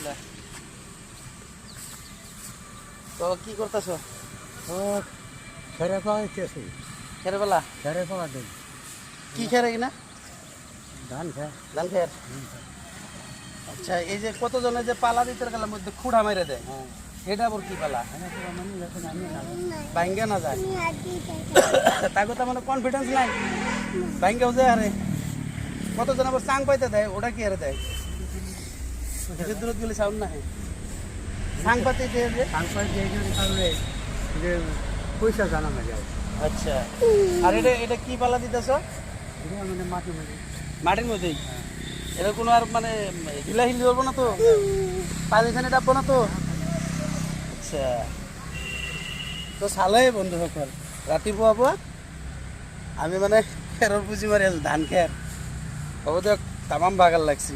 আলহামদুলিল্লাহ। তো কি করতেছ? খেরে পাওয়া যাচ্ছে, খেরে বেলা খেরে পাওয়া দেয়, কি খেরে কিনা? ধান খেয়ে। ধান খের। আচ্ছা, এই যে কতজনে যে পালা দিতে গেলার মধ্যে খুঁড়া মেরে দেয়, এটা আবার কি পালা? ভাঙ্গে না যায়, তাকে তো মানে কনফিডেন্স নাই, ভাঙ্গেও যায়। আরে কতজন আবার চাং পাইতে দেয়, ওটা কি আরে দেয়? দূরত গেলে সাউন্ড না চাং পাতে দিয়ে যে। কারণে যে পয়সা জানা না যায়। আচ্ছা, আর এটা এটা কি পালা দিতেছ? এটা মানে মাটি মাটি মাটির মধ্যেই? এটা কোনো আর মানে হিলাহিলি করবো না তো, পানি ফানি ডাববো না তো? আচ্ছা, তো চালে বন্ধু সকল রাতিপুৱা পুৱা আমি মানে খেৰৰ পুঁজি মাৰি আছো, ধান খেৰ। হ'ব দিয়ক, তামাম ভাগৰ লাগছি।